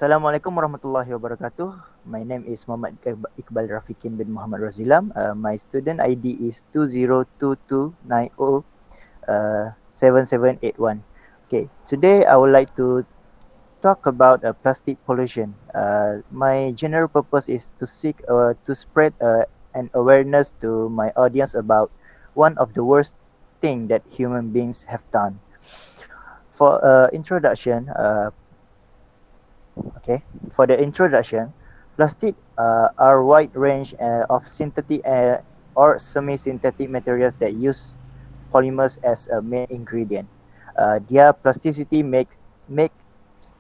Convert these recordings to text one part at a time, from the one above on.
Assalamualaikum warahmatullahi wabarakatuh. My name is Muhammad Iqbal Rafikin bin Muhammad Razilam. My student ID is 202290 7781. Okay, today I would like to talk about plastic pollution. My general purpose is to seek to spread an awareness to my audience about one of the worst thing that human beings have done. For introduction, Okay, for the introduction, plastic are wide range of synthetic or semi-synthetic materials that use polymers as a main ingredient. Their plasticity makes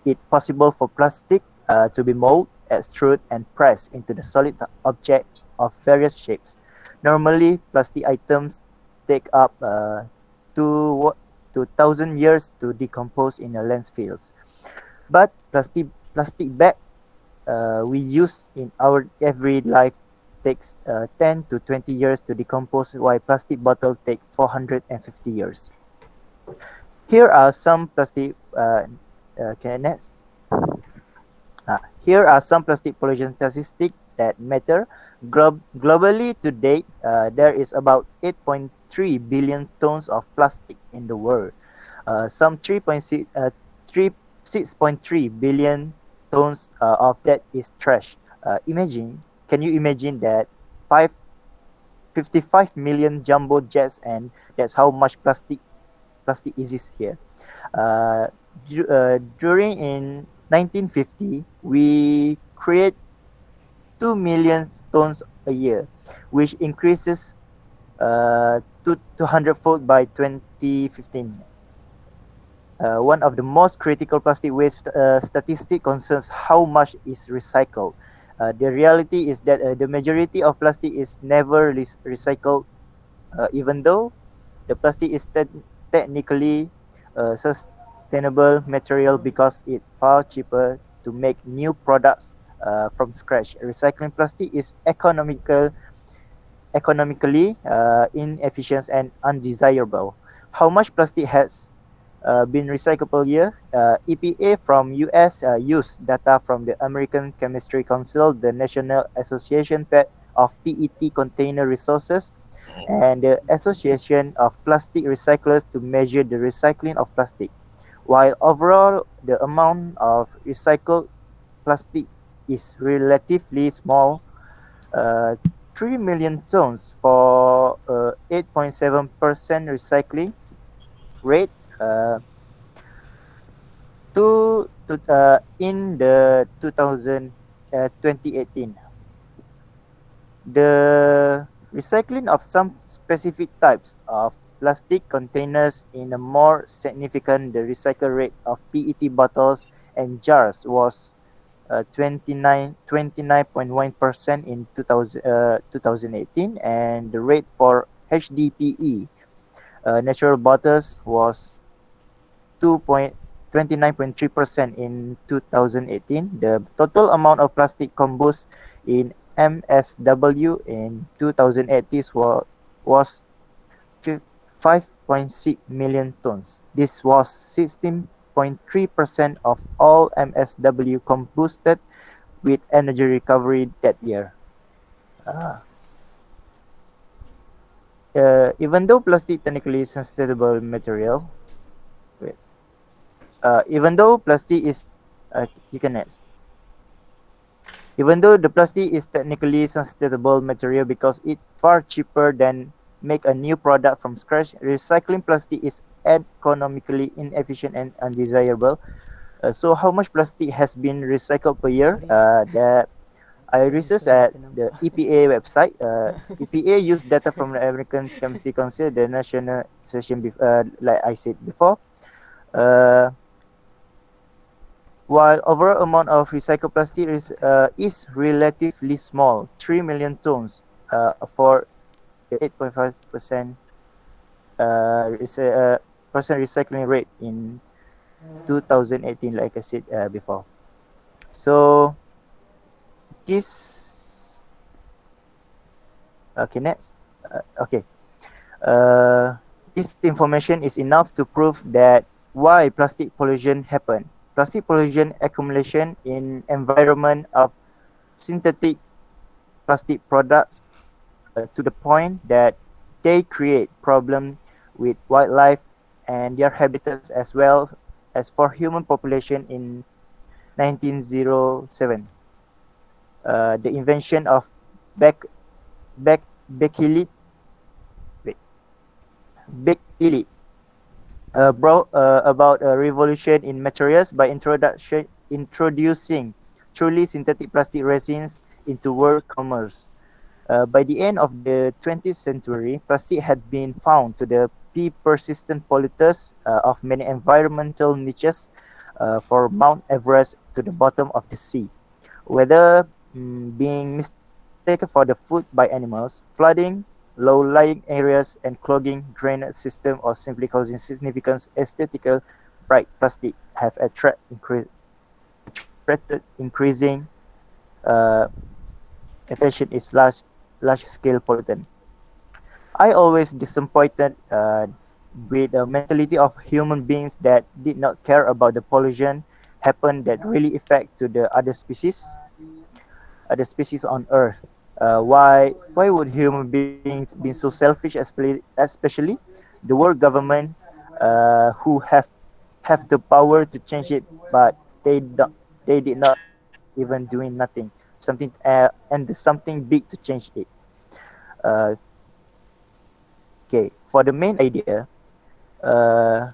it possible for plastic to be molded, extruded, and pressed into the solid object of various shapes. Normally, plastic items take up two 2,000 years to decompose in the landfills. But plastic bag we use in our every life takes 10 to 20 years to decompose, while plastic bottle take 450 years. Here are some plastic. Can I next? Here are some plastic pollution statistics that matter. Globally to date, there is about 8.3 billion tons of plastic in the world. Some 6.3 billion tons of that is trash. Can you imagine that 5, 55 million jumbo jets, and that's how much plastic is here. During in 1950, we create 2 million tons a year, which increases to 200-fold by 2015. One of the most critical plastic waste statistic concerns how much is recycled. The reality is that the majority of plastic is never recycled, even though the plastic is technically a sustainable material because it's far cheaper to make new products from scratch. Recycling plastic is economically inefficient and undesirable. How much plastic has been recycled per year? EPA from US used data from the American Chemistry Council, the National Association of PET Container Resources, and the Association of Plastic Recyclers to measure the recycling of plastic. While overall the amount of recycled plastic is relatively small, uh, 3 million tons for 8.7% recycling rate, uh, in the 2018. The recycling of some specific types of plastic containers in a more significant, the recycle rate of PET bottles and jars was 29.1% in 2018, and the rate for HDPE natural bottles was 29.3% in 2018. The total amount of plastic combusted in MSW in 2018 was 5.6 million tons. This was 16.3% of all MSW combusted with energy recovery that year. Uh, Even though plastic technically is a sustainable material, wait, even though plastic is, you can next. Even though the plastic is technically sustainable material because it's far cheaper than make a new product from scratch, recycling plastic is economically inefficient and undesirable. So how much plastic has been recycled per year? Sorry, I sorry researched sir, at kita the nampak. EPA website. EPA used data from the American Chemistry Council, the national session, like I said before. Uh, While overall amount of recycled plastic is relatively small, 3 million tons for the 8.5% percent recycling rate in 2018, like I said before. So this, okay, next. Okay. This information is enough to prove that why plastic pollution happen. plastic pollution accumulation in environment of synthetic plastic products to the point that they create problem with wildlife and their habitats as well as for human population in 1907. The invention of back backlit wait, backlit brought about a revolution in materials by introducing truly synthetic plastic resins into world commerce. By the end of the 20th century, plastic had been found to be persistent polluters of many environmental niches, for Mount Everest to the bottom of the sea. Whether being mistaken for the food by animals, flooding low-lying areas, and clogging drainage system, or simply causing significant aesthetical bright plastic have attracted increasing uh, attention is large-scale pollutant. I always disappointed with the mentality of human beings that did not care about the pollution happen that really affect to the other species on Earth. Why would human beings be so selfish, especially the world government, who have the power to change it, but they did not even doing nothing. And there's something big to change it. Uh, okay, for the main idea, uh,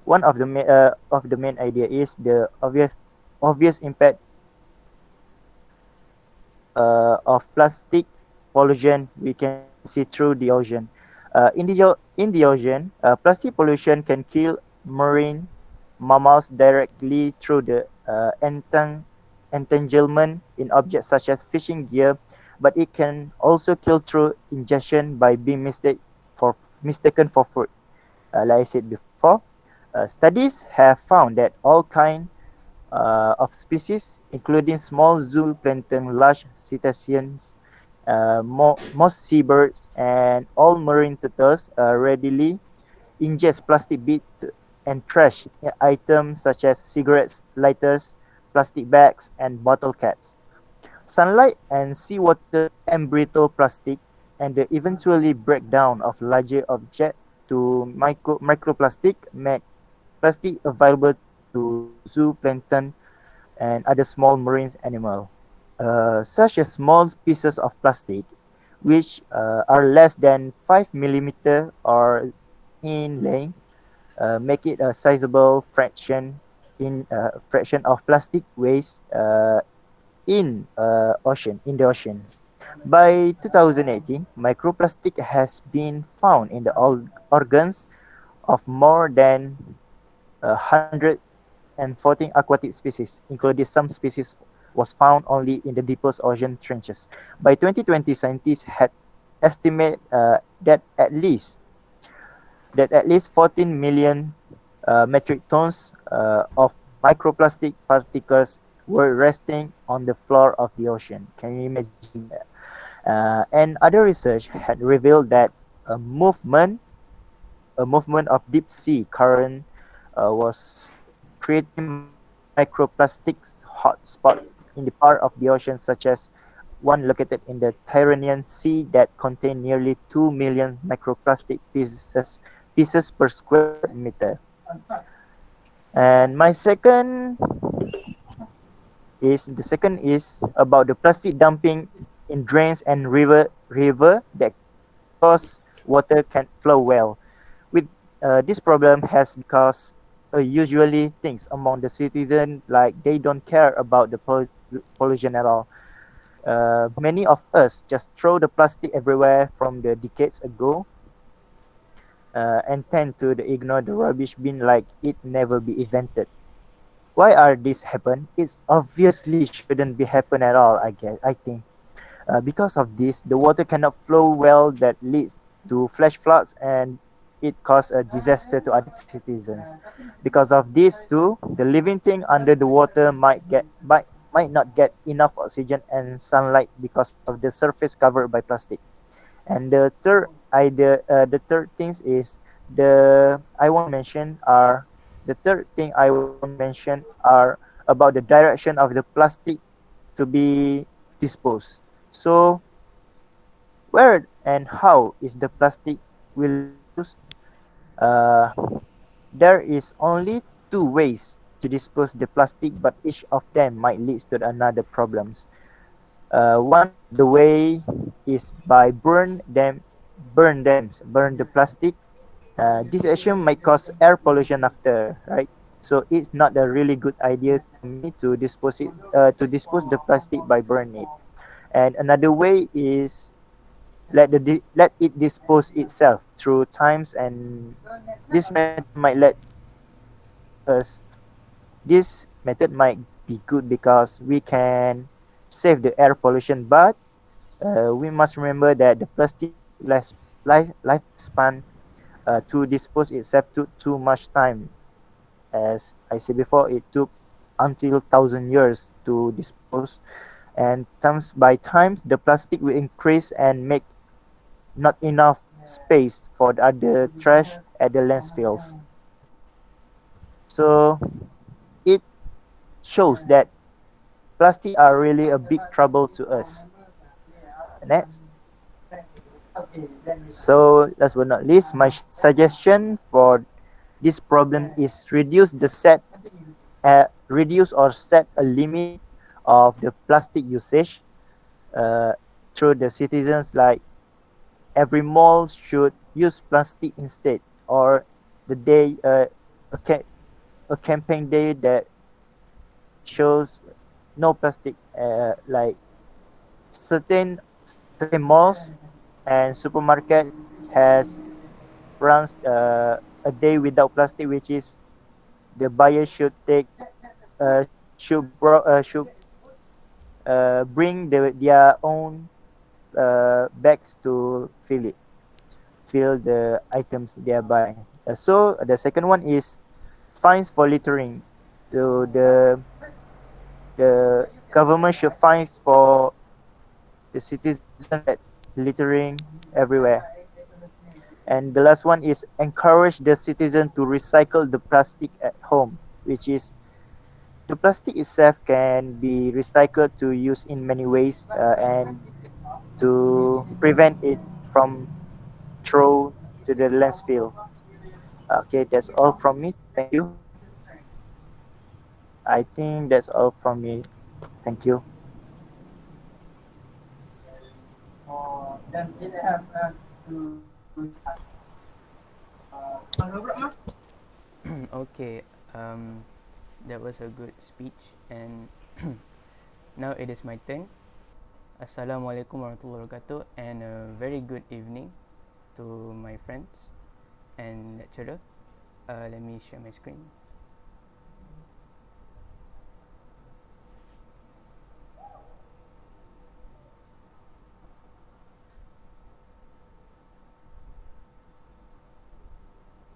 one of the main idea is the obvious impact of plastic pollution we can see through the ocean. In the ocean, plastic pollution can kill marine mammals directly through the entanglement in objects such as fishing gear, but it can also kill through ingestion by being mistaken for food. Like I said before, studies have found that all kinds of species, including small zooplankton, large cetaceans, most seabirds, and all marine turtles, readily ingest plastic bits and trash items such as cigarettes, lighters, plastic bags, and bottle caps. Sunlight and seawater embrittle plastic, and the eventually breakdown of larger objects to microplastic make plastic available to zooplankton and other small marine animals. Such as small pieces of plastic, which are less than 5 millimeter or in length, make it a sizable fraction of plastic waste in the oceans. By 2018, microplastic has been found in the organs of more than 114 aquatic species, including some species was found only in the deepest ocean trenches. By 2020, scientists had estimated that at least 14 million metric tons of microplastic particles were resting on the floor of the ocean. Can you imagine that? And other research had revealed that a movement a movement of deep sea current was creating microplastics hotspot in the part of the ocean, such as one located in the Tyrrhenian Sea that contained nearly 2 million microplastic pieces per square meter. And the second is about the plastic dumping in drains and river that cause water can't flow well. With this problem has because usually things among the citizen like they don't care about the pollution at all. Many of us just throw the plastic everywhere from the decades ago, and tend to ignore the rubbish bin like it never be invented. Why are this happen? It's obviously shouldn't be happen at all. I think. Because of this, the water cannot flow well that leads to flash floods and it causes a disaster to other citizens. Because of this too, the living thing under the water might not get enough oxygen and sunlight because of the surface covered by plastic. And the third things is the I want to mention are The third thing I want to mention are about the direction of the plastic to be disposed. So where and how is the plastic will be disposed? Uh, there is only two ways to dispose the plastic, but each of them might lead to another problems. One of the way is by burn the plastic. This action might cause air pollution after, right? So it's not a really good idea to me to dispose the plastic by burning it. And another way is let it dispose itself through times, and this method might let us this method might be good because we can save the air pollution, but we must remember that the plastic lifespan to dispose itself took too much time. As I said before, it took until 1,000 years to dispose, and times the plastic will increase and make not enough space for the other trash at the landfills. So it shows that plastic are really a big trouble to us. Next. So last but not least, my suggestion for this problem is reduce or set a limit of the plastic usage uh, through the citizens, like every mall should use plastic instead, or the day a, ca- a campaign day that shows no plastic, like certain malls and supermarket has runs a day without plastic, which is the buyer should take should bring their own bags to fill the items they are buying. So the second one is fines for littering. So the government should fines for the citizen that littering everywhere. And the last one is encourage the citizen to recycle the plastic at home, which is the plastic itself can be recycled to use in many ways, and to prevent it from throw to the landfill. Okay, that's all from me. Thank you. I think that's all from me. Thank you. Okay, that was a good speech, and now it is my turn. Assalamualaikum warahmatullahi wabarakatuh, and a very good evening to my friends and lecturer. Let me share my screen.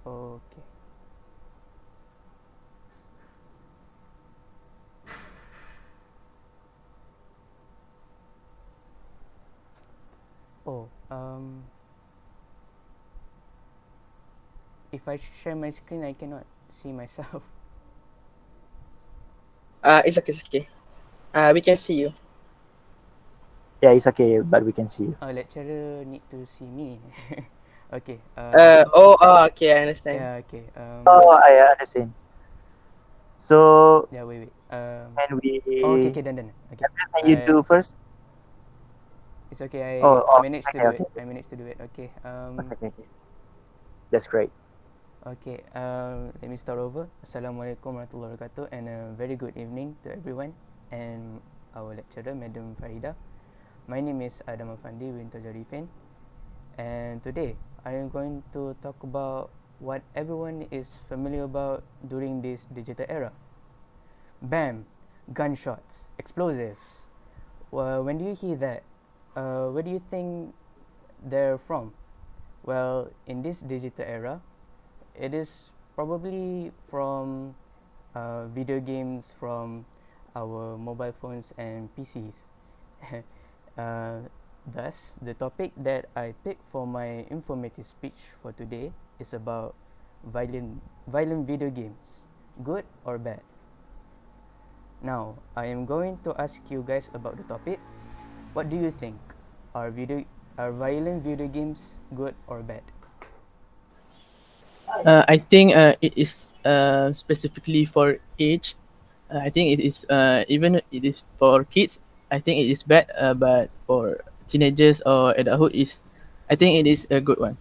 Okay. Oh, if I share my screen, I cannot see myself. It's okay. We can see you. Yeah, it's okay, but we can see you. Lecturer need to see me. Okay. Okay, I understand. Yeah. Okay. Oh, I understand. So Yeah. Wait. Wait. can Oh, okay. we Okay. Done. Done. Okay. can you do first? It's okay. I Oh, oh, managed to okay, do okay, it. okay, I managed to do it. Okay. okay, okay. That's great. Okay, let me start over. Assalamualaikum warahmatullahi wabarakatuh, and a very good evening to everyone and our lecturer, Madam Farida. My name is Adam Afandi Winter Jarifin, and today I am going to talk about what everyone is familiar about during this digital era. Bam, gunshots, explosives. Well, when do you hear that? Where do you think they're from? Well, in this digital era, it is probably from video games, from our mobile phones and PCs. uh, Thus, the topic that I picked for my informative speech for today is about violent video games, good or bad? Now, I am going to ask you guys about the topic. What do you think? Are violent video games good or bad? I think it is specifically for age. I think it is even it is for kids. I think it is bad, but for teenagers or adulthood is, I think it is a good one.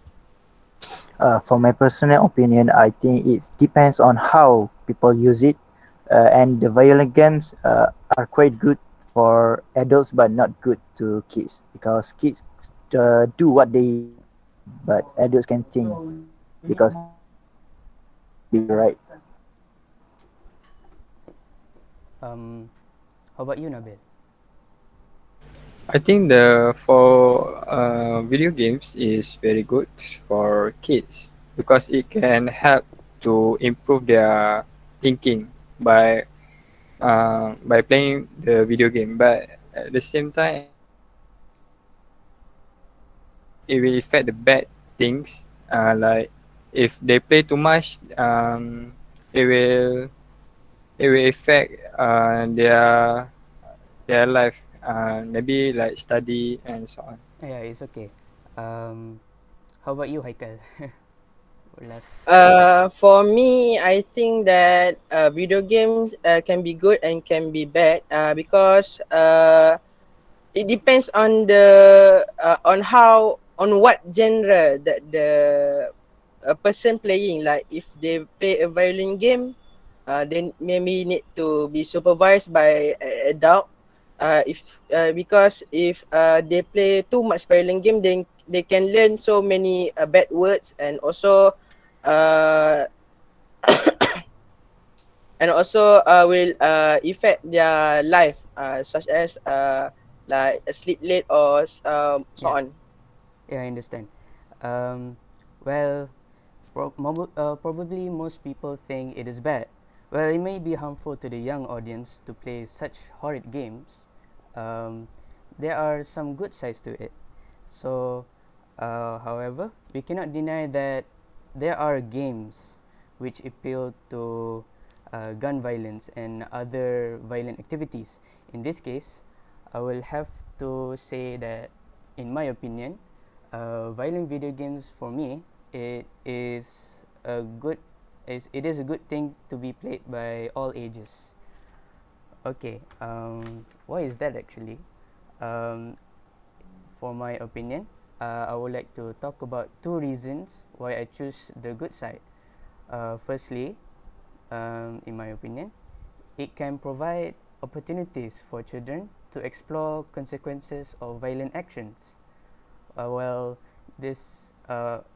For my personal opinion, I think it depends on how people use it, and the violent games are quite good for adults, but not good to kids because kids do what they want, but adults can think because they are bigger, right? Um, how about you, Nabil? I think the for video games is very good for kids because it can help to improve their thinking by playing the video game. But at the same time, it will affect the bad things. Like if they play too much, it will affect their life. Maybe like study and so on. Yeah, it's okay. Um, how about you, Haikal? Last. For me, I think that video games can be good and can be bad because it depends on how on what genre that the a person playing. Like if they play a violin game, then maybe need to be supervised by adult. If Because if they play too much violin game, then they can learn so many bad words and also uh, will affect their life, such as like sleep late or so Yeah, on. yeah, I understand. Um, well, probably most people think it is bad. Well, it may be harmful to the young audience to play such horrid games. Um, there are some good sides to it. So, however, we cannot deny that there are games which appeal to gun violence and other violent activities. In this case, I will have to say that, in my opinion, violent video games for me it is a good it is a good thing to be played by all ages. Okay, why is that actually? Um, for my opinion, I would like to talk about two reasons why I choose the good side. Firstly, in my opinion, it can provide opportunities for children to explore consequences of violent actions. Well, this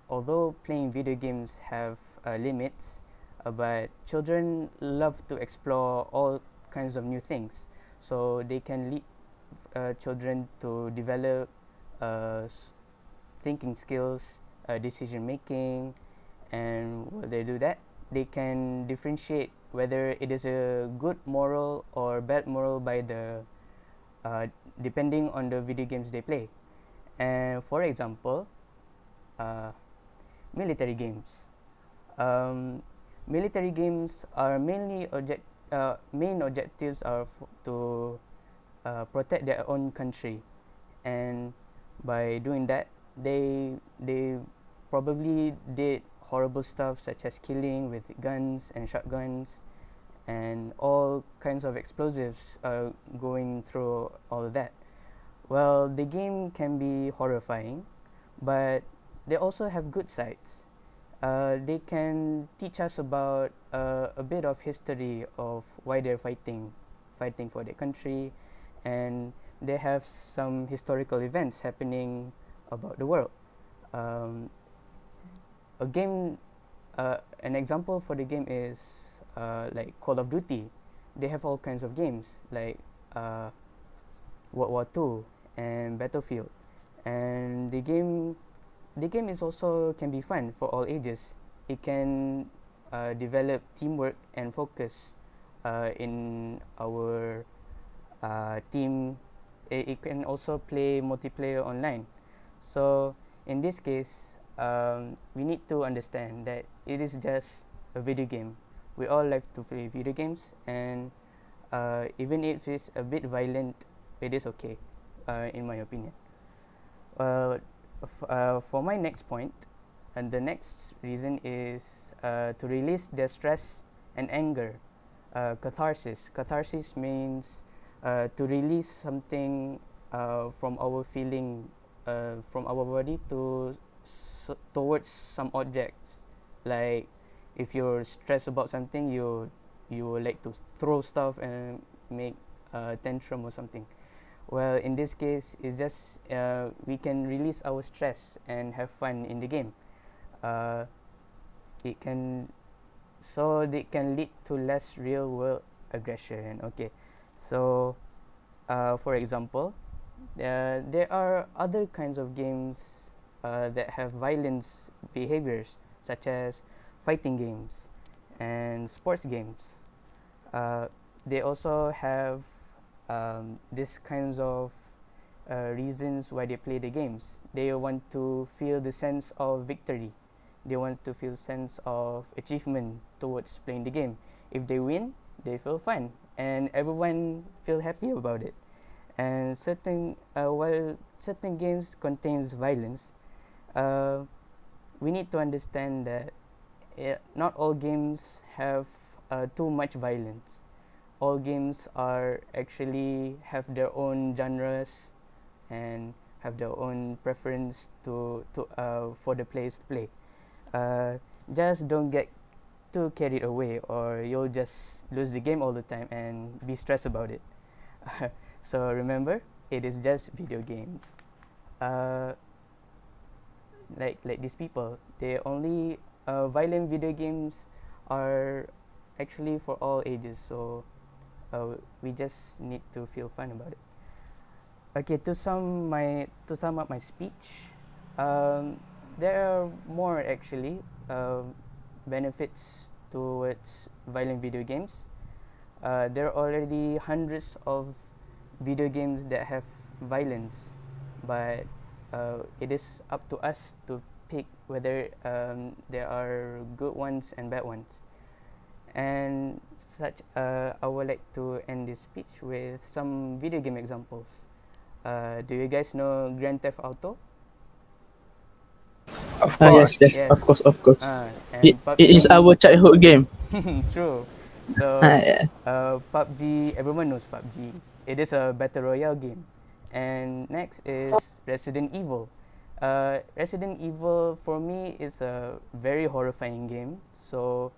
although playing video games have limits, but children love to explore all kinds of new things, so they can lead children to develop uh, thinking skills, decision making, and while they do that, they can differentiate whether it is a good moral or bad moral by the uh, depending on the video games they play. And for example, uh, military games. Um, military games are main objectives are to protect their own country, and by doing that, they probably did horrible stuff such as killing with guns and shotguns and all kinds of explosives going through all of that. Well, the game can be horrifying, but they also have good sides. They can teach us about a bit of history of why they're fighting for their country, and they have some historical events happening about the world. Um, a game, an example for the game is like Call of Duty. They have all kinds of games like uh, World War II and Battlefield, and the game is also can be fun for all ages. It can develop teamwork and focus in our team. It can also play multiplayer online. So in this case, we need to understand that it is just a video game. We all like to play video games, and even if it's a bit violent, it is okay, in my opinion. Uh, for my next point, and the next reason is to release their stress and anger. Catharsis. Catharsis means to release something from our feeling, from our body to towards some objects. Like if you're stressed about something, you will like to throw stuff and make a tantrum or something. Well, in this case, it's just we can release our stress and have fun in the game. Uh, it can so it can lead to less real world aggression. Okay, so for example, there are other kinds of games that have violence behaviors, such as fighting games and sports games. Uh, they also have these kinds of reasons why they play the games. They want to feel the sense of victory. They want to feel sense of achievement towards playing the game. If they win, they feel fun, and everyone feel happy about it. And while certain games contains violence, uh, we need to understand that not all games have too much violence. All games are actually have their own genres and have their own preference to for the players to play. Uh, just don't get too carried away, or you'll just lose the game all the time and be stressed about it. So remember, it is just video games. Uh, like these people, they only violent video games are actually for all ages. So we just need to feel fun about it. Okay, to sum up my speech, there are more actually benefits towards violent video games. There are already hundreds of video games that have violence, but it is up to us to pick whether there are good ones and bad ones. And I would like to end this speech with some video game examples. Do you guys know Grand Theft Auto? Of Yes, course. yes, of Yes. course, of course. It, And it is PUBG. our childhood game. True. So, Yeah. PUBG, everyone knows PUBG. It is a battle royale game. And next is Resident Evil. Resident Evil for me is a very horrifying game. So,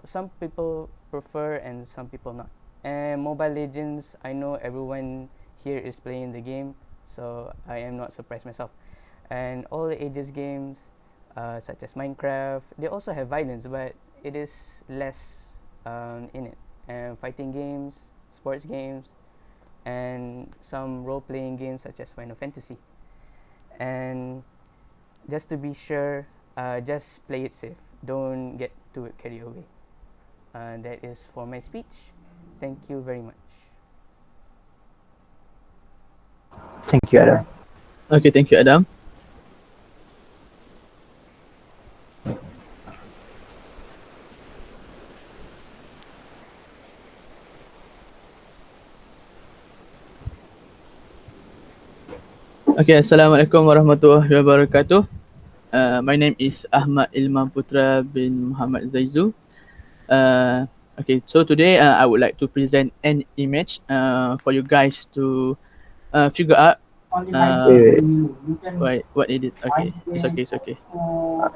some people prefer and some people not. And Mobile Legends, I know everyone here is playing the game, so I am not surprised myself. And all the ages games, such as Minecraft, they also have violence, but it is less in it. And fighting games, sports games, and some role-playing games such as Final Fantasy. And just to be sure, just play it safe. Don't get too carried away. That is for my speech. Thank you very much. Thank you, Adam. Okay, thank you, Adam. Okay, Assalamualaikum warahmatullahi wabarakatuh. My name is Ahmad Ilman Putra bin Muhammad Zaizu. Okay, so today I would like to present an image for you guys to figure out Wait, what it is. Okay, it's okay, it's okay.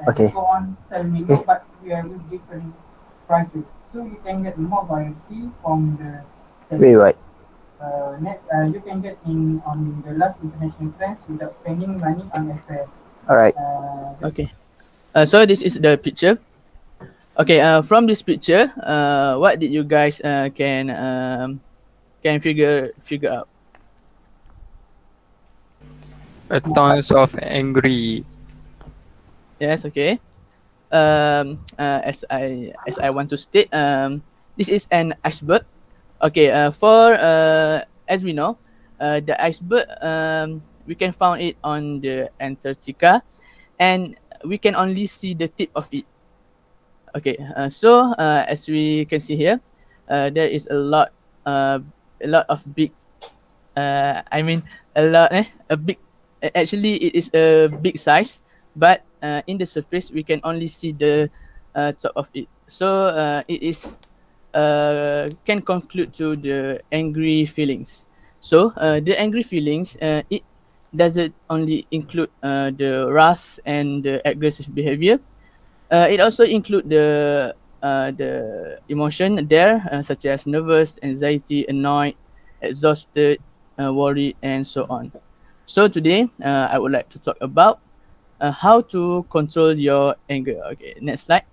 Okay. Go on sell menu, but we have different prices. So you can get more variety from the Wait, what? next you can get in on the last international trends without spending money on airfare. Alright. Okay. So this is the picture. Okay. From this picture, what did you guys can figure out? Tons of angry. Yes. Okay. As I want to state, this is an iceberg. Okay. For as we know, the iceberg we can find it on the Antarctica, and we can only see the tip of it. Okay, so as we can see here, there is a lot of big. I mean, a lot. A big. Actually, it is a big size, but in the surface we can only see the top of it. So it is can conclude to the angry feelings. So the angry feelings, it doesn't only include the wrath and the aggressive behavior. It also include the emotion there, such as nervous, anxiety, annoyed, exhausted, worried, and so on. So today, I would like to talk about how to control your anger. Okay, next slide.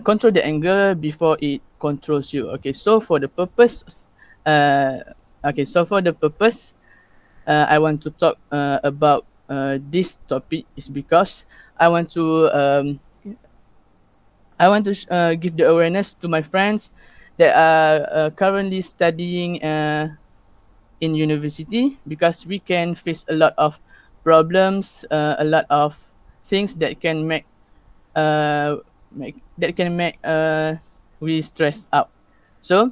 Control the anger before it controls you. Okay, so for the purpose, uh, I want to talk about this topic is because I want to um, give the awareness to my friends that are currently studying in university, because we can face a lot of problems, a lot of things that can uh, make we stress out. So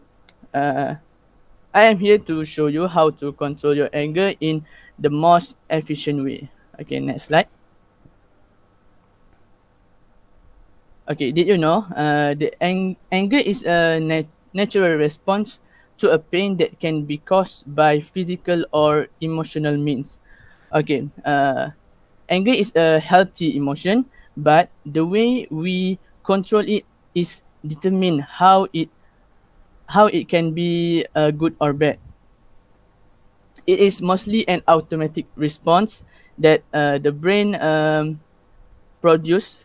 uh, I am here to show you how to control your anger in the most efficient way. Okay, next slide. Okay, did you know the anger is a natural response to a pain that can be caused by physical or emotional means. Okay, anger is a healthy emotion, but the way we control it is determine how it can be good or bad. It is mostly an automatic response that the brain produce.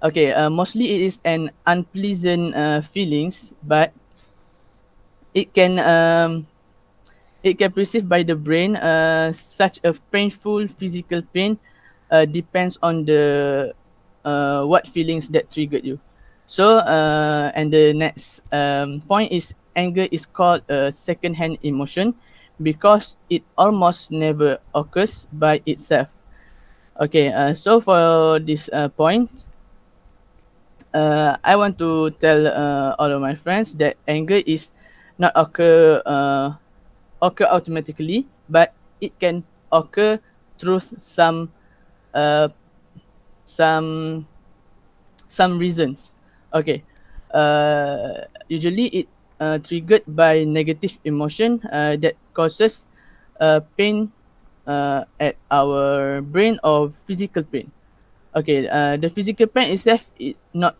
Okay, mostly it is an unpleasant feelings, but it can um, it can perceive by the brain such a painful physical pain depends on the what feelings that triggered you. So and the next point is anger is called a second-hand emotion because it almost never occurs by itself. Okay, so for this point, I want to tell all of my friends that anger is not occur automatically, but it can occur through uh, some some reasons. Okay, usually it triggered by negative emotion that causes pain at our brain or physical pain. Okay, the physical pain itself is not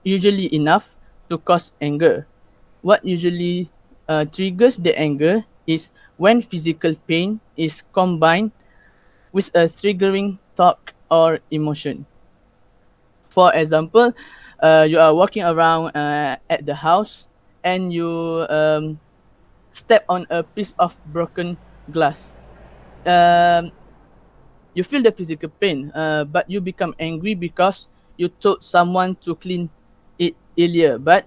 usually enough to cause anger. What usually triggers the anger is when physical pain is combined with a triggering thought or emotion. For example, you are walking around at the house and you step on a piece of broken glass. Um, you feel the physical pain, but you become angry because you told someone to clean it earlier, but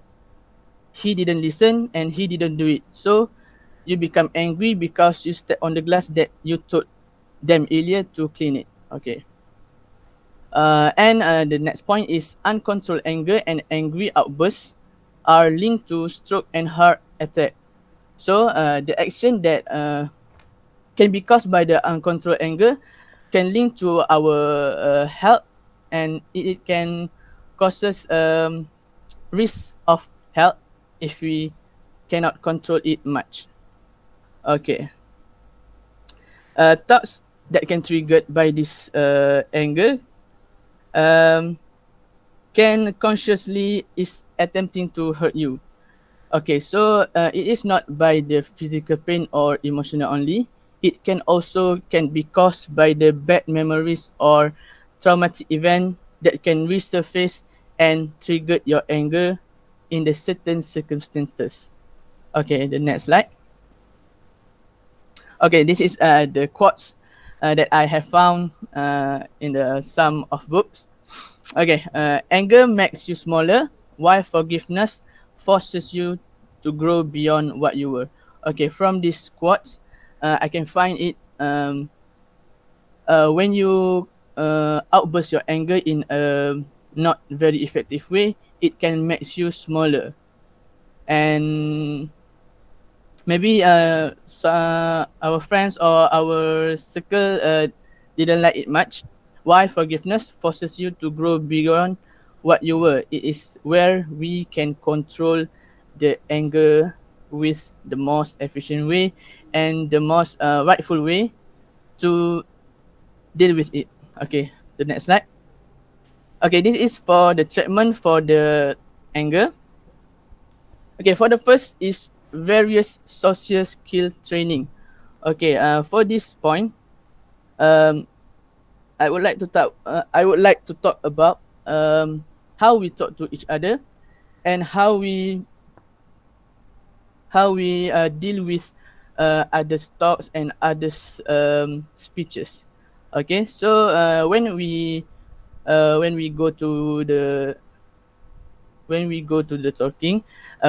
he didn't listen and he didn't do it. So you become angry because you step on the glass that you told them earlier to clean it. Okay. And the next point is uncontrolled anger and angry outbursts are linked to stroke and heart attack. So the action that can be caused by the uncontrolled anger can link to our health, and it can causes risk of health if we cannot control it much. Okay. Thoughts that can triggered by this anger um, can consciously is attempting to hurt you. Okay, so it is not by the physical pain or emotional only. It can also can be caused by the bad memories or traumatic event that can resurface and trigger your anger in the certain circumstances. Okay, the next slide. Okay, this is the quotes that I have found in the some of books. Okay, anger makes you smaller, while forgiveness forces you to grow beyond what you were. Okay, from this quotes, I can find it when you outburst your anger in a not very effective way, it can make you smaller. And maybe our friends or our circle didn't like it much. Why forgiveness forces you to grow beyond what you were. It is where we can control the anger with the most efficient way and the most rightful way to deal with it. Okay, the next slide. Okay, this is for the treatment for the anger. Okay, for the first is various social skill training. Okay, for this point, um, I would like to talk about how we talk to each other and how we deal with others' talks and others' speeches. Okay, so when we go to the talking,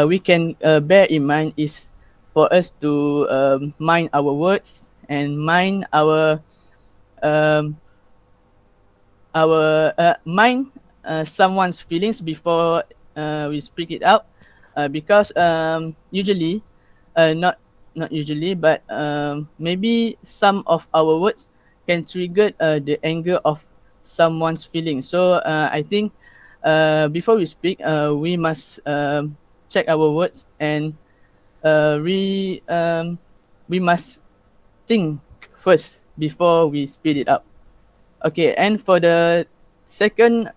we can bear in mind is for us to mind our words and mind um, mind someone's feelings before we speak it out, because usually, not usually, but maybe some of our words can trigger the anger of someone's feelings. So I think before we speak, we must check our words and uh, we um, we must think first before we speed it up. Okay, and for the second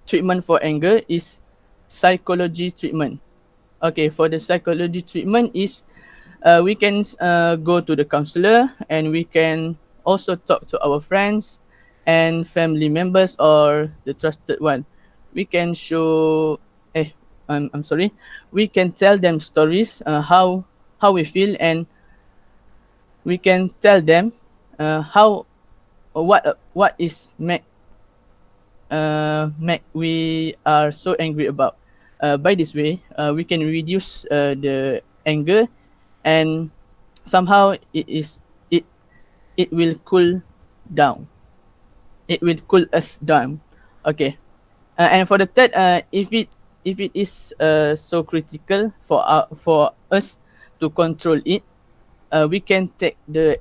treatment for anger is psychology treatment. Okay, for the psychology treatment is we can go to the counselor and we can also talk to our friends and family members or the trusted one. We can show, I'm sorry, we can tell them stories how we feel, and we can tell them how what is make we are so angry about. By this way, we can reduce the anger, and somehow it it will cool down. It will cool us down. Okay. And for the third, if it is so critical for us to control it, we can take the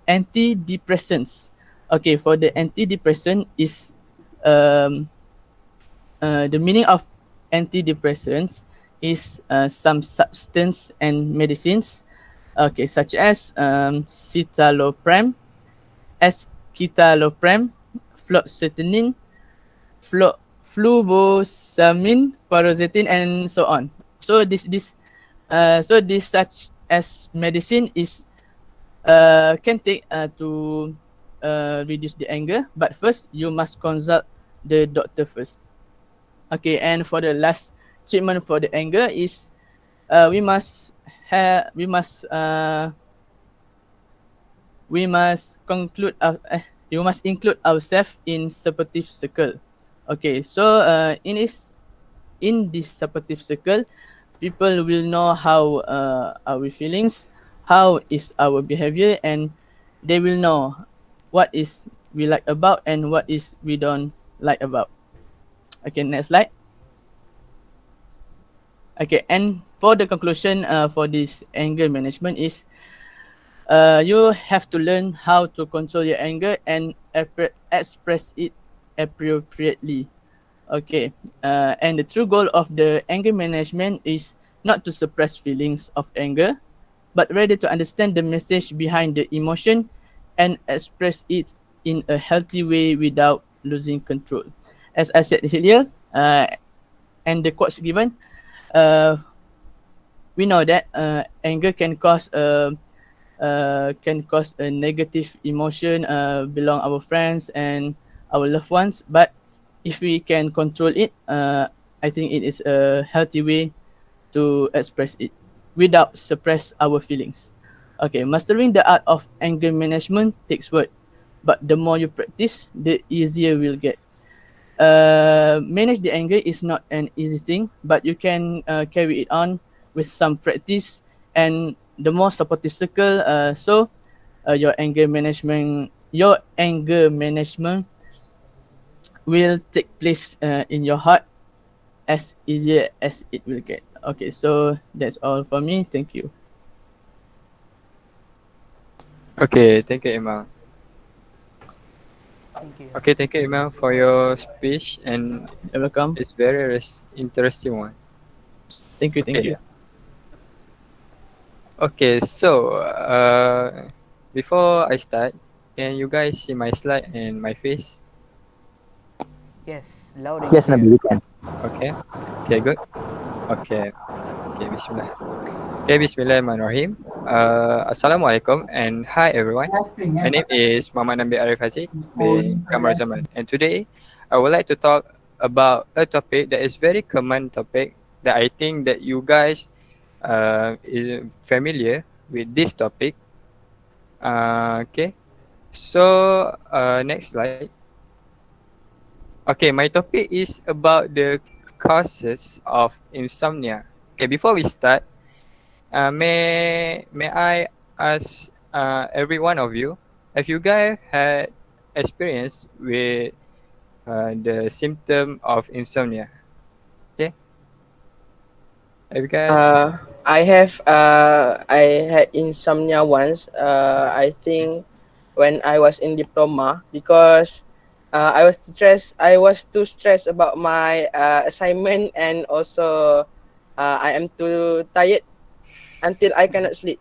antidepressants. Okay, for the antidepressant is um, the meaning of antidepressants is some substance and medicines, okay, such as citalopram, escitalopram, fluoxetine, fluvoxamine, paroxetine, and so on. So this such as medicine is can take to reduce the anger, but first you must consult the doctor first. Okay, and for the last treatment for the anger is we must have we must conclude we must include ourselves in supportive circle. Okay, so in this supportive circle, people will know how our feelings, how is our behavior, and they will know what is we like about and what is we don't like about. Okay, next slide. Okay, and for the conclusion for this anger management is you have to learn how to control your anger and express it appropriately. Okay, and the true goal of the anger management is not to suppress feelings of anger, but rather to understand the message behind the emotion and express it in a healthy way without losing control. As I said earlier, and the quotes given, uh, we know that anger can cause a negative emotion belong our friends and our loved ones. But if we can control it, I think it is a healthy way to express it without suppress our feelings. Okay, mastering the art of anger management takes work, but the more you practice, the easier we'll get. Manage the anger is not an easy thing, but you can carry it on with some practice and the more supportive circle. So your anger management will take place in your heart as easier as it will get. Okay, so that's all for me. Thank you. Okay, thank you, Imam. Thank you. Okay, thank you, Imam, for your speech, and You're welcome. it's very interesting one. Thank you. Thank Okay, you. okay. So, before I start, can you guys see my slide and my face? Yes, loud and Yes, Nabil, clear. you can. Okay, okay, good. Okay, okay. Bismillah. Okay, Bismillahirrahmanirrahim. Assalamualaikum and hi everyone. Last thing, My eh, name is Muhammad Nabil Arif Haziq bin holding for Kamar last Zaman, thing. and today I would like to talk about a topic that is very common topic that I think that you guys is familiar with this topic. Okay, so next slide. Okay, my topic is about the causes of insomnia. Okay, before we start, may I ask every one of you, have you guys had experience with the symptom of insomnia? Okay, have you guys? I had insomnia once. I think when I was in diploma because I was too stressed about my assignment, and also I am too tired until I cannot sleep.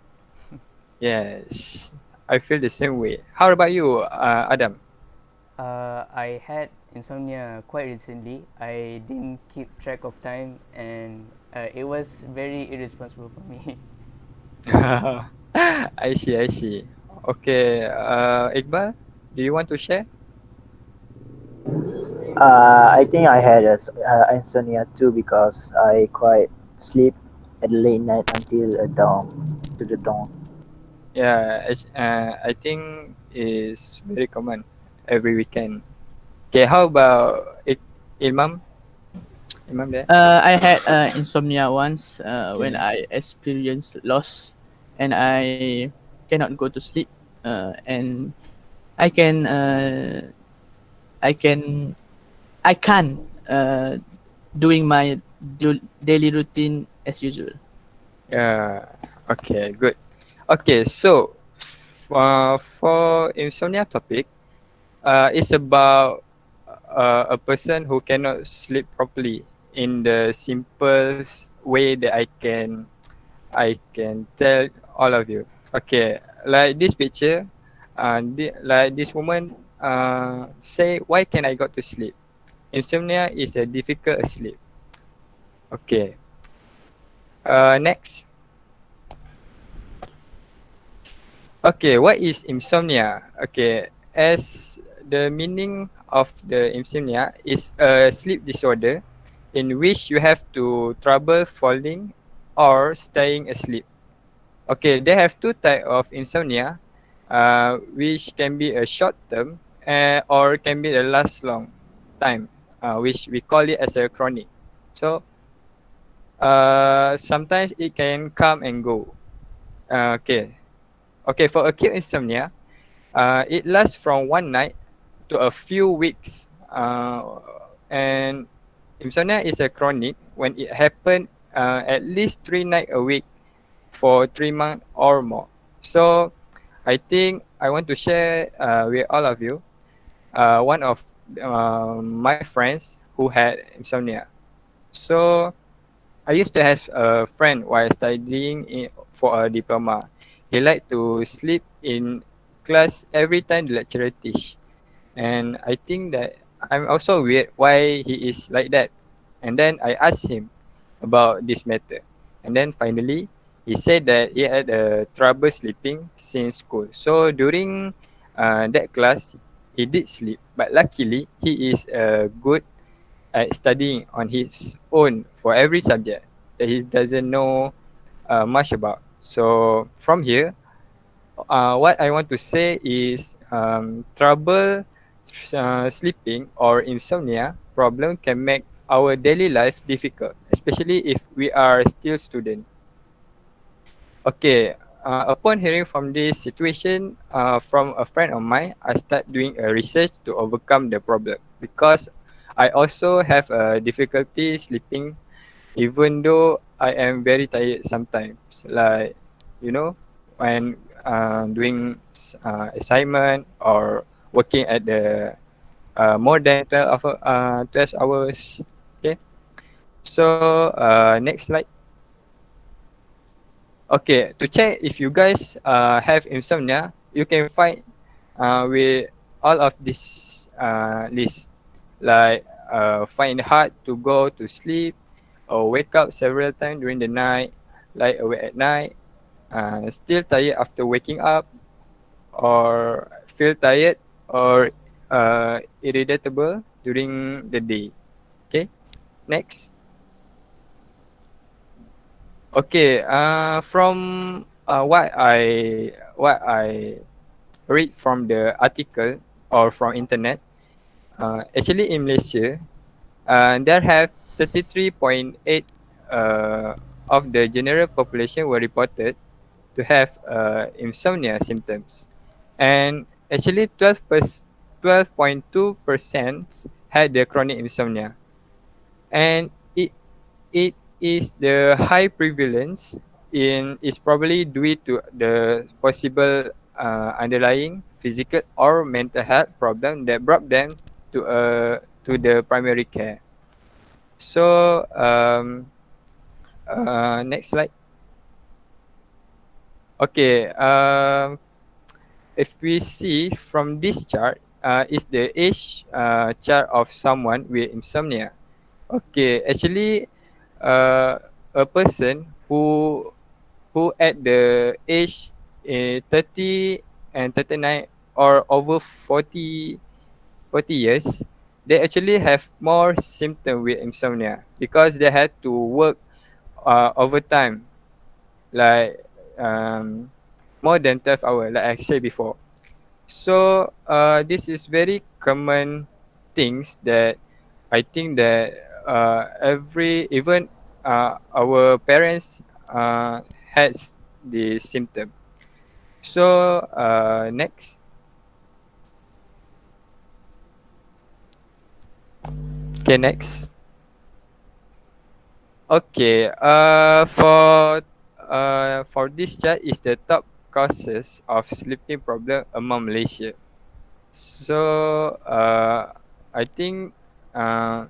Yes, I feel the same way. How about you, Adam? I had insomnia quite recently. I didn't keep track of time, and it was very irresponsible for me. I see, I see. Okay, Iqbal, do you want to share? I think I had insomnia too because I quite sleep at late night until dawn, to the dawn. Yeah, I think is very common every weekend. Okay, how about Imam? Imam there? I had insomnia once when Okay. I experienced loss and I cannot go to sleep. And I can uh, I can I can't doing my daily routine as usual. Yeah. Okay, good. Okay, so for insomnia topic, it's about a person who cannot sleep properly in the simplest way that I can tell all of you. Okay, like this picture, like this woman say, why can I got to sleep? Insomnia is a difficult sleep. Okay. Next. Okay, what is insomnia? Okay, as the meaning of the insomnia is a sleep disorder in which you have to trouble falling or staying asleep. Okay, they have two type of insomnia, which can be a short term or can be a last long time, which we call it as a chronic. So sometimes it can come and go. Okay, okay, for acute insomnia, it lasts from one night to a few weeks, and insomnia is a chronic when it happen at least 3 nights a week for 3 months or more. So I think I want to share with all of you one of my friends who had insomnia. So I used to have a friend while studying for a diploma. He liked to sleep in class every time the lecturer teach, and I think that I'm also weird why he is like that. And then I asked him about this matter, and then finally he said that he had trouble sleeping since school. So during that class, he did sleep, but luckily he is good at studying on his own for every subject that he doesn't know much about. So from here, what I want to say is trouble sleeping or insomnia problem can make our daily life difficult, especially if we are still student. Okay, upon hearing from this situation from a friend of mine, I start doing a research to overcome the problem. because I also have a difficulty sleeping even though I am very tired sometimes. Like, you know, when doing assignment or working at the more than 12 hours. Okay. So next slide. Okay, to check if you guys have insomnia, you can find with all of this list, like find it hard to go to sleep or wake up several times during the night, lie awake at night, still tired after waking up, or feel tired or irritable during the day. Okay, next. Okay, from what I read from the article or from internet, actually in Malaysia, there have 33.8 of the general population were reported to have insomnia symptoms, and actually 12.2% had the chronic insomnia, and it is the high prevalence in is probably due to the possible underlying physical or mental health problem that brought them to the primary care. So next slide. Okay, if we see from this chart, is the age chart of someone with insomnia. Okay, actually, a person who at the age 30 and 39 or over 40 years, they actually have more symptom with insomnia because they had to work overtime, like um, more than 12 hours, like I said before. So this is very common things that I think that every even our parents has the symptom. So next. Okay, next. Okay, for this chart is the top causes of sleeping problem among Malaysia. So I think uh,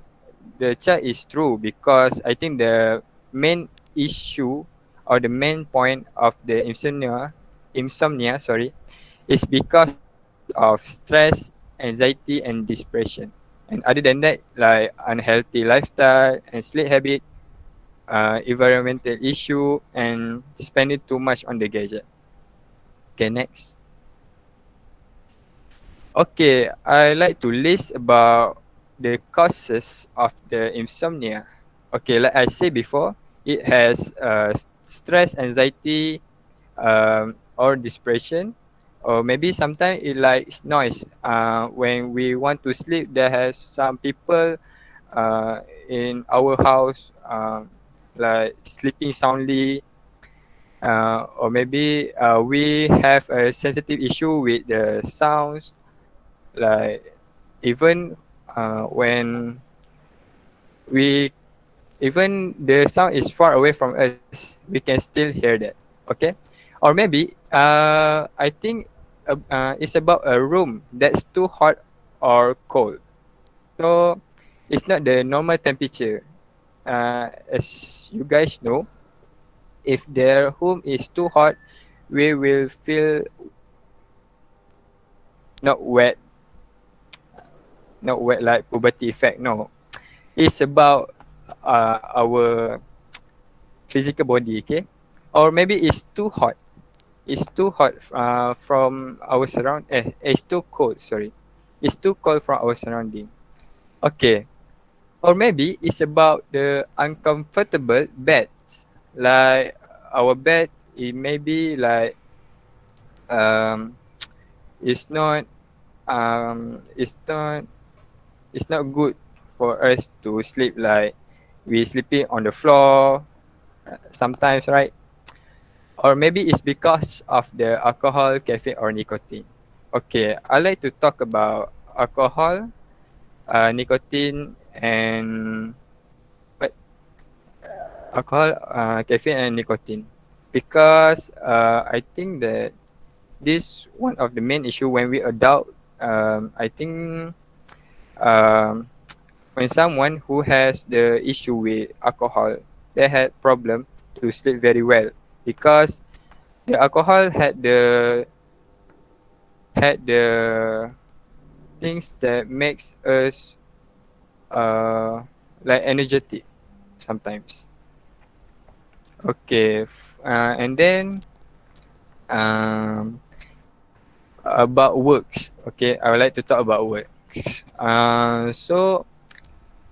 the chart is true because I think the main issue or the main point of the insomnia, sorry, is because of stress, anxiety, and depression. And other than that, like unhealthy lifestyle and sleep habit, environmental issue, and spending too much on the gadget. Okay, next. Okay, I like to list about the causes of the insomnia. Okay, like I said before, it has stress, anxiety, or depression, or maybe sometimes it likes noise. When we want to sleep, there has some people in our house like sleeping soundly, or maybe we have a sensitive issue with the sounds, like even when we even the sound is far away from us, we can still hear that. Okay, or maybe I think it's about a room that's too hot or cold, so it's not the normal temperature. As you guys know, if their home is too hot, we will feel wet, not wet, not wet like puberty effect. No, it's about our physical body. Okay, or maybe it's too hot. It's too hot from our surround. It's too cold. Sorry, it's too cold from our surrounding. Okay, or maybe it's about the uncomfortable beds. Like our bed, it may be like um, it's not it's not it's not good for us to sleep, like we sleeping on the floor sometimes, right? Or maybe it's because of the alcohol, caffeine, or nicotine. Okay, I like to talk about alcohol. nicotine and what alcohol, caffeine and nicotine, because I think that this one of the main issue when we adult. I think um, when someone who has the issue with alcohol, they had problem to sleep very well because the alcohol had the things that makes us uh, like energetic sometimes. Okay, and then um, about works. Okay, I would like to talk about work. So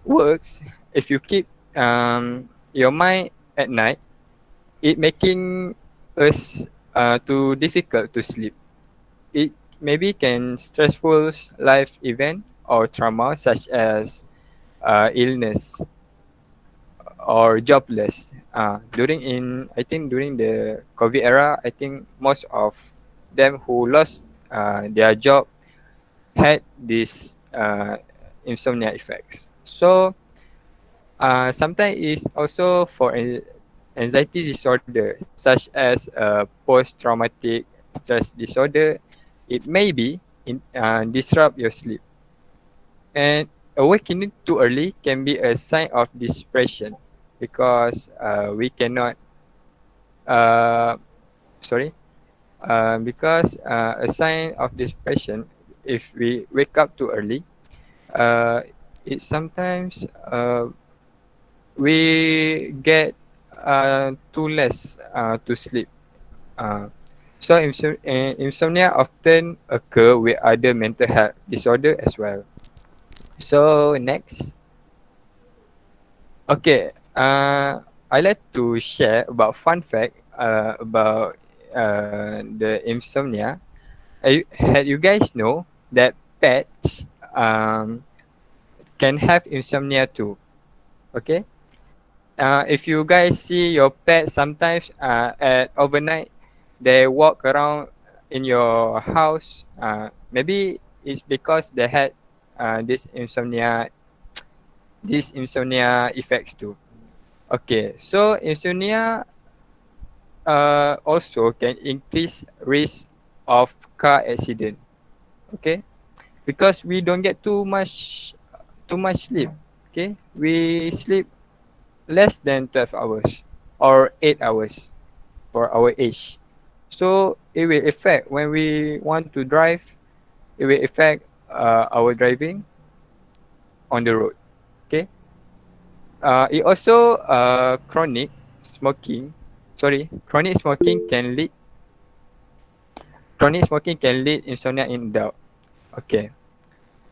works, if you keep your mind at night, it making us too difficult to sleep. It maybe can stressful life event or trauma such as illness or jobless. I think during the COVID era, I think most of them who lost their job had this insomnia effects. So sometimes it's also for anxiety disorder such as post-traumatic stress disorder. It may be disrupt your sleep, and awakening too early can be a sign of depression because we cannot uh, sorry because a sign of depression if we wake up too early, uh, it sometimes we get too less to sleep. Uh, so insomnia often occur with other mental health disorder as well. So next, okay, I like to share about fun fact about the insomnia. Had you guys know that pets can have insomnia too? Okay, if you guys see your pet sometimes at overnight, they walk around in your house. Maybe it's because they had this insomnia effects too. Okay, so insomnia also can increase risk of car accident. Okay, because we don't get too much sleep. Okay, we sleep less than 12 hours or 8 hours for our age. So it will affect when we want to drive, it will affect our driving on the road. Okay. It also chronic smoking can lead insomnia in adult. Okay.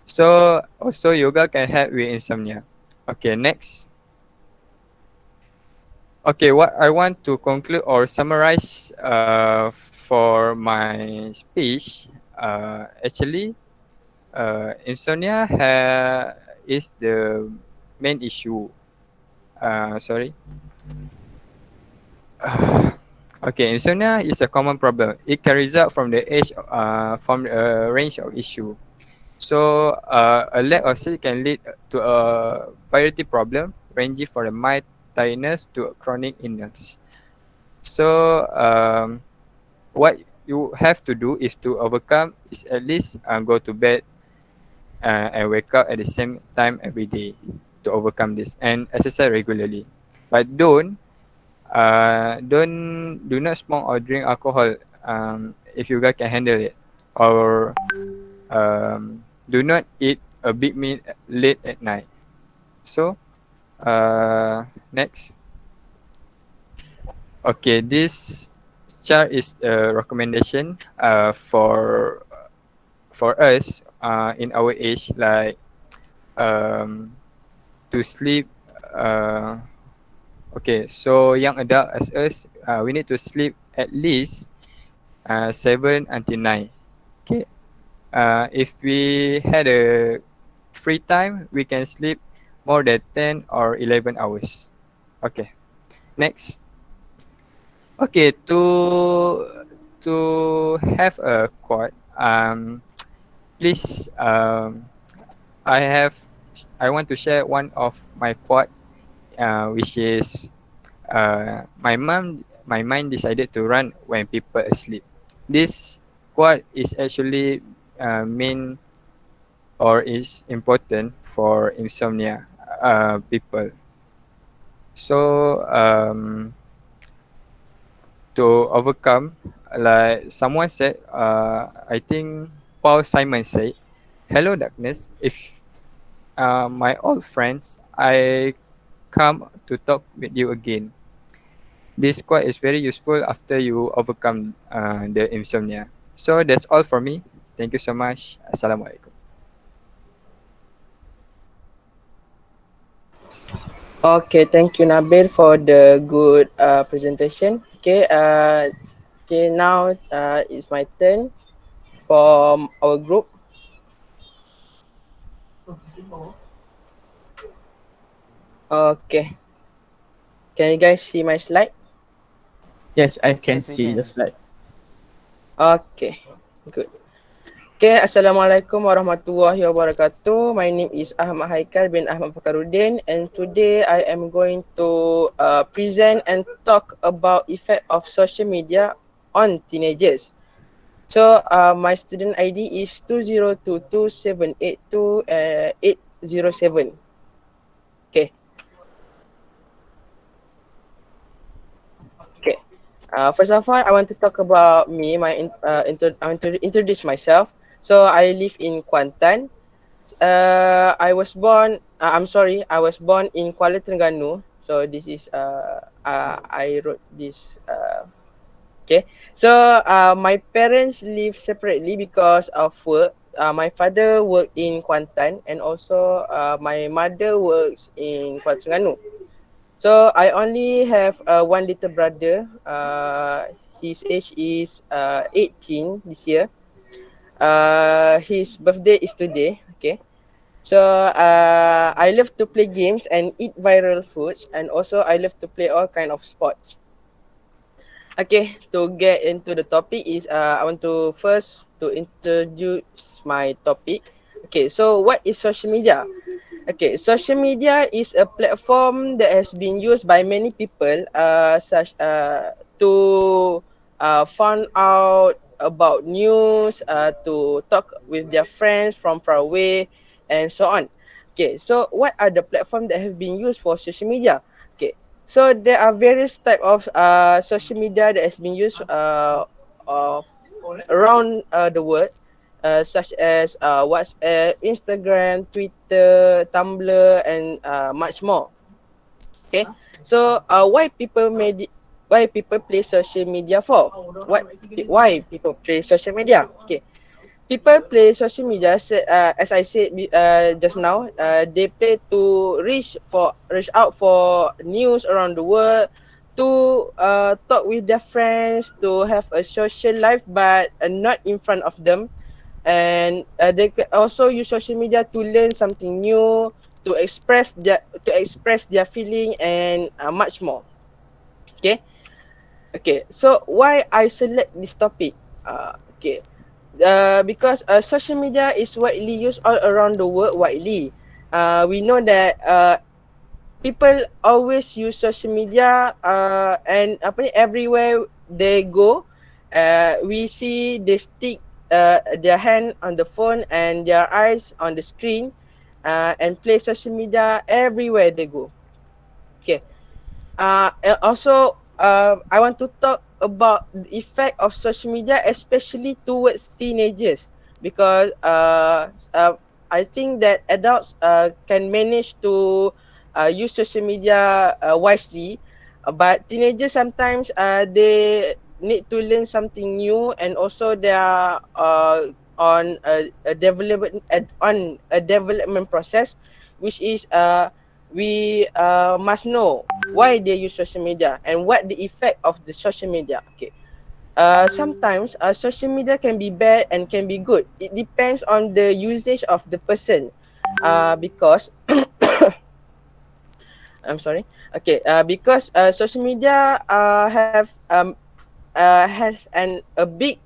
So also yoga can help with insomnia. Okay, next. Okay, what I want to conclude or summarize for my speech, actually, is the main issue. Sorry. Okay, insomnia is a common problem. It can result from a range of issue. So, a lack of sleep can lead to a variety problem, ranging from a mild tiredness to a chronic illness. So, what you have to do is to overcome is at least go to bed and wake up at the same time every day to overcome this and exercise regularly. But do not smoke or drink alcohol if you guys can handle it, or do not eat a big meal late at night. So next, okay, this chart is a recommendation for us in our age, like um, to sleep. Okay, so young adult as us, we need to sleep at least 7 until 9. Okay, if we had a free time, we can sleep more than 10 or 11 hours. Okay, next. Okay, to have a quote, please, I have I want to share one of my quote, which is, my mind decided to run when people asleep. This quote is actually mean or is important for insomnia people. So to overcome, like someone said, I think Paul Simon said, "Hello darkness, if my old friends, I come to talk with you again." This quote is very useful after you overcome the insomnia. So that's all for me. Thank you so much. Assalamualaikum. Okay, thank you Nabil for the good presentation. Okay, now it's my turn from our group. Okay, can you guys see my slide? Yes, I can Yes, we see the can. slide. Okay, good. Okay, Assalamualaikum warahmatullahi wabarakatuh. My name is Ahmad Haikal bin Ahmad Fakarudin, and today I am going to present and talk about effect of social media on teenagers. So my student ID is 2022782807. Okay. Okay. First of all, I want to talk about me. I want to introduce myself. So I live in Kuantan. I was born. I'm sorry. I was born in Kuala Terengganu. So this is I wrote this. Okay. So my parents live separately because of work. My father worked in Kuantan, and also my mother works in Kuala Terengganu. So I only have one little brother. His age is 18 this year. His birthday is today. Okay. So I love to play games and eat viral foods, and also I love to play all kind of sports. Okay, to get into the topic is I want to first to introduce my topic. Okay, so what is social media? Okay, social media is a platform that has been used by many people, such to find out about news, to talk with their friends from far away, and so on. Okay, so what are the platforms that have been used for social media? Okay, so there are various type of social media that has been used uh, around the world, such as WhatsApp, Instagram, Twitter, Tumblr, and much more. Okay, so why people play social media for? What why people play social media? Okay, people play social media. As I said just now, they play to reach out for news around the world, to talk with their friends, to have a social life, but not in front of them. And they can also use social media to learn something new, to express their feeling, and much more. Okay. Okay, so why I select this topic? Okay, because social media is widely used all around the world widely. We know that people always use social media, and apa ni, everywhere they go, we see they stick their hand on the phone and their eyes on the screen, and play social media everywhere they go. Okay. And also, I want to talk about the effect of social media, especially towards teenagers, because I think that adults can manage to use social media wisely, but teenagers sometimes they need to learn something new, and also they are on a development process, which is we must know why they use social media and what the effect of the social media. Okay. Sometimes social media can be bad and can be good. It depends on the usage of the person. Because I'm sorry. Okay. Because social media has a big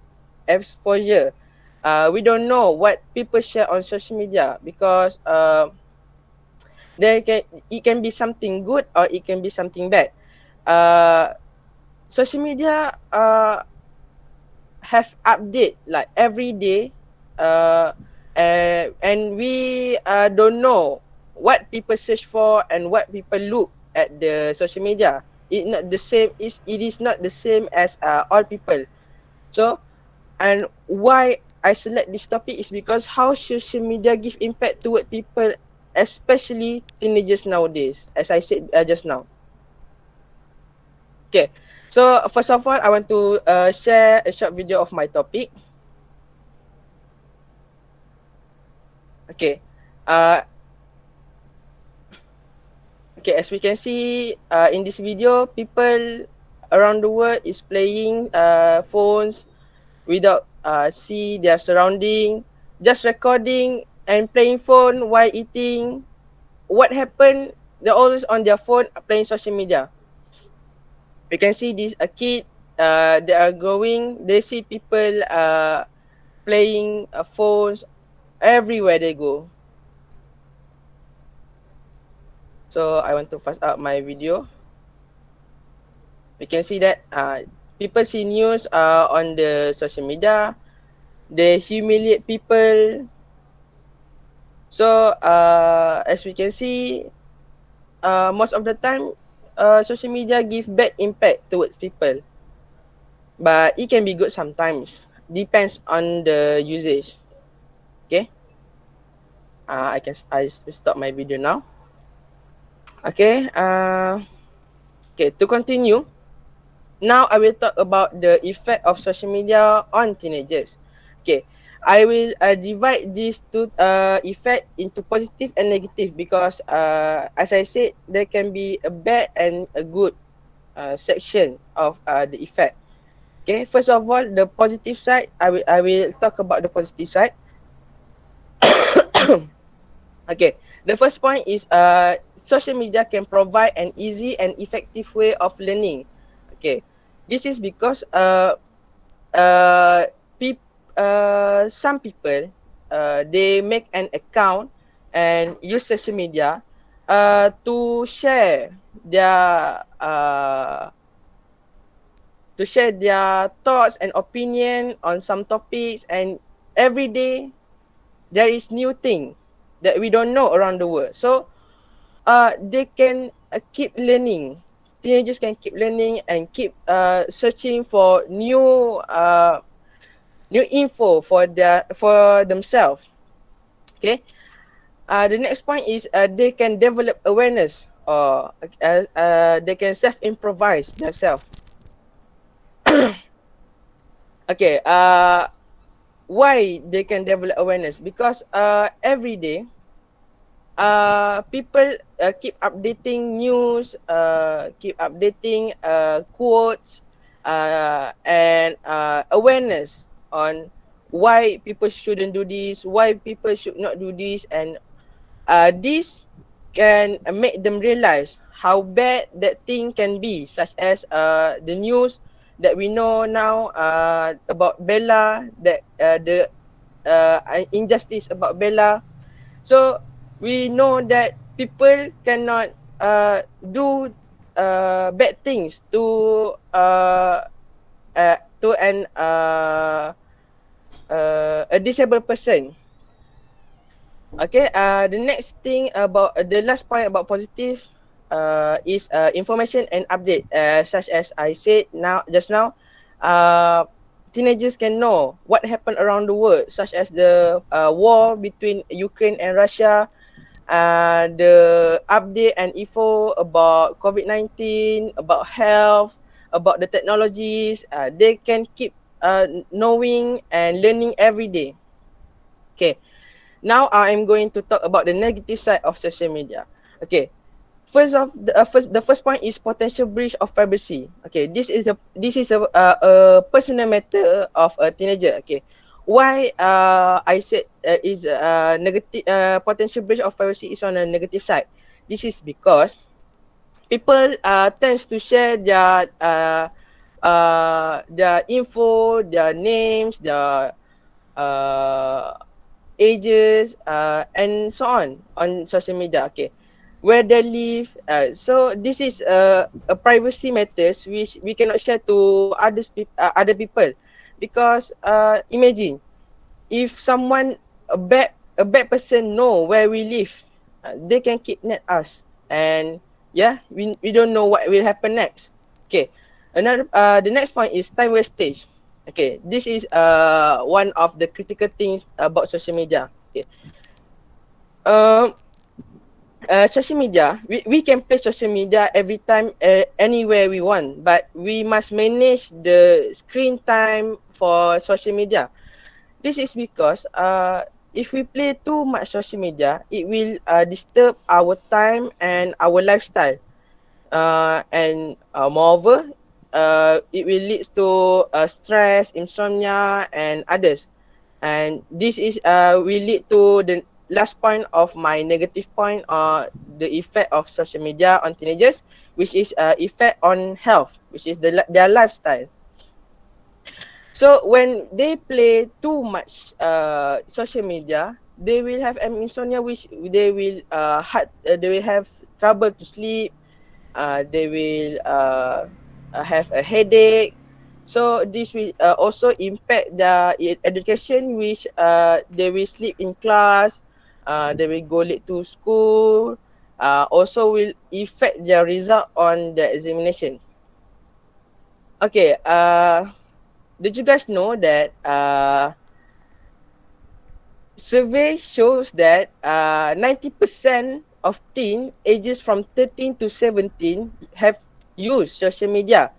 exposure. We don't know what people share on social media, because it can be something good or it can be something bad. Uh, Social media have update like every day, uh, and we don't know what people search for and what people look at the social media. It is not the same as all people. So, and why I select this topic is because how social media give impact toward people, especially teenagers nowadays, as I said just now. Okay, so first of all, I want to share a short video of my topic. Okay. Uh, okay, as we can see in this video, people around the world is playing phones without see their surrounding, just recording and playing phone while eating. What happened? They're always on their phone playing social media. You can see this a kid. They are going. They see people playing phones everywhere they go. So I want to fast up my video. We can see that people see news on the social media. They humiliate people. So as we can see, most of the time, social media give bad impact towards people, but it can be good sometimes. Depends on the usage. Okay. I stop my video now. Okay. Okay. To continue, now I will talk about the effect of social media on teenagers. Okay, I will divide these two effect into positive and negative because as I said, there can be a bad and a good section of the effect. Okay, first of all, the positive side, I will talk about the positive side. Okay, the first point is social media can provide an easy and effective way of learning. Okay, this is because uh, some people they make an account and use social media to share their thoughts and opinion on some topics, and every day there is new thing that we don't know around the world. So they can keep learning. Teenagers can keep learning and keep searching for new info for themselves. Okay. The next point is they can develop awareness, or they can self improvise themselves. Okay. Why they can develop awareness? Because every day people keep updating news, keep updating quotes, and awareness on why people shouldn't do this, why people should not do this, and this can make them realize how bad that thing can be, such as the news that we know now about Bella, that the injustice about Bella. So we know that people cannot do bad things to an a disabled person. Okay, the next thing about the last point about positive is information and update. Such as I said just now, teenagers can know what happened around the world, such as the war between Ukraine and Russia, the update and info about COVID-19, about health, about the technologies. They can keep knowing and learning every day. Okay. Now I'm going to talk about the negative side of social media. Okay. The first point is potential breach of privacy. Okay, this is a personal matter of a teenager. Okay, why I said is negative potential breach of privacy is on a negative side. This is because people tends to share their info, their names, their uh, ages, and so on social media. Okay. where they live. So this is a privacy matters which we cannot share to other people, because imagine if someone, a bad person know where we live, they can kidnap us, and yeah, we don't know what will happen next. Okay, the next point is time wastage. Okay, this is one of the critical things about social media. Okay, um social media, we can play social media every time, anywhere we want, but we must manage the screen time for social media. This is because if we play too much social media, it will disturb our time and our lifestyle. And moreover, it will lead to stress, insomnia, and others. And this is will lead to the last point of my negative point, the effect of social media on teenagers, which is effect on health, which is their lifestyle. So when they play too much social media, they will have an insomnia, which they will have trouble to sleep. They will have a headache. So this will also impact their education, which they will sleep in class. They will go late to school. Also will affect their result on the examination. Okay. Did you guys know that survey shows that 90% of teen ages from 13 to 17 have used social media.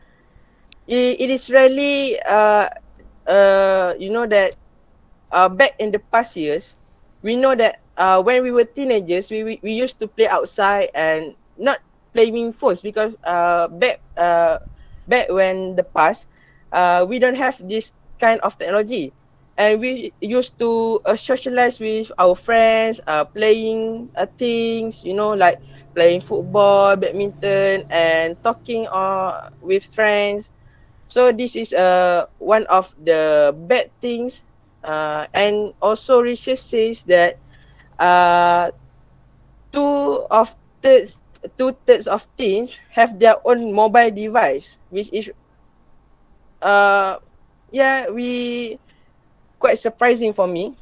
It is really you know that back in the past years, we know that when we were teenagers, we used to play outside and not playing phones, because back when the past, we don't have this kind of technology, and we used to socialize with our friends, playing things, like playing football, badminton, and talking with friends. So this is one of the bad things, and also research says that uh, two of thirds, 2/3 of teens have their own mobile device, which is uh, yeah, we quite surprising for me.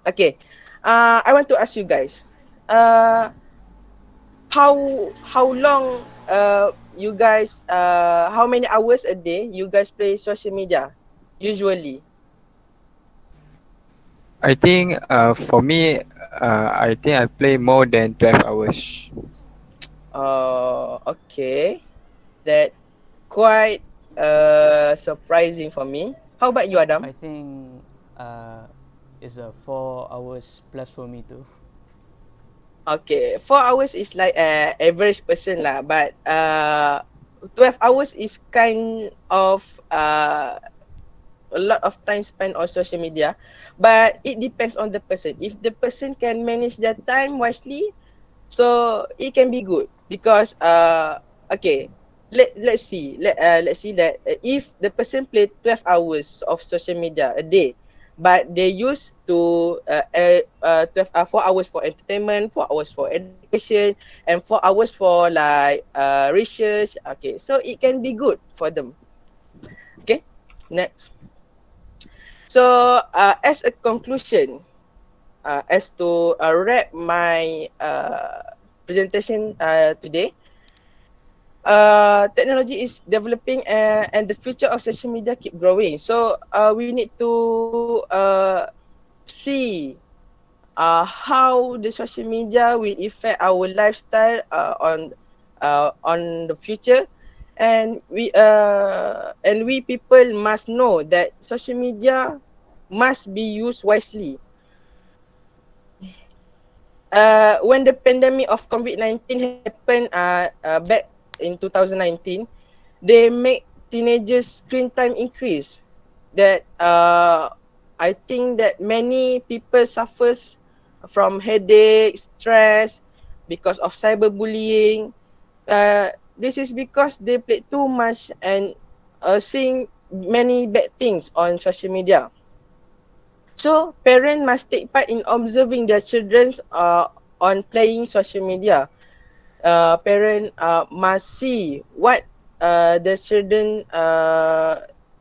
Okay, I want to ask you guys, uh, how how long you guys how many hours a day you guys play social media usually? I think for me, I think I play more than 12 hours. Okay. That quite surprising for me. How about you, Adam? I think it's a 4 hours plus for me too. Okay, 4 hours is like average person lah, but 12 hours is kind of a lot of time spent on social media. But it depends on the person. If the person can manage their time wisely, so it can be good, because okay, let's see that if the person play 12 hours of social media a day, but they used to 4 hours for entertainment, 4 hours for education, and 4 hours for like research. Okay, so it can be good for them. Okay, next. So as a conclusion, as to wrap my presentation today, technology is developing, and the future of social media keep growing. So we need to see how the social media will affect our lifestyle on the future, and we people must know that social media must be used wisely. When the pandemic of COVID-19 happened back in 2019, they make teenagers screen time increase. That I think that many people suffers from headache, stress because of cyberbullying. This is because they play too much and seeing many bad things on social media. So parents must take part in observing their children on playing social media. parent must see what the children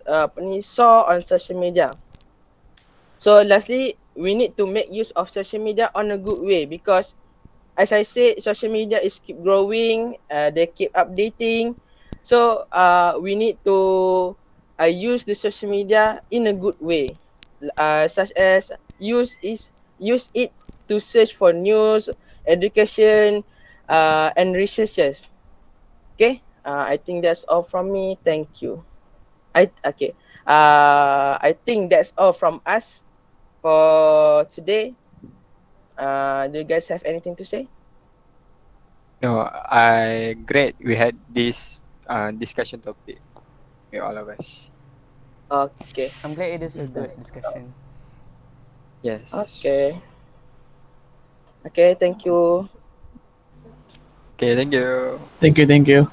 apa ni, saw on social media. So lastly, we need to make use of social media on a good way, because as I said, social media is keep growing, they keep updating. So we need to use the social media in a good way, such as use it to search for news, education, and researches. Okay, I think that's all from me. Thank you. Okay. I think that's all from us for today. Do you guys have anything to say? No, I great. We had this discussion topic with all of us. Okay. I'm glad it is a good discussion. Yes. Okay. Okay. Thank you. Okay, thank you. Thank you.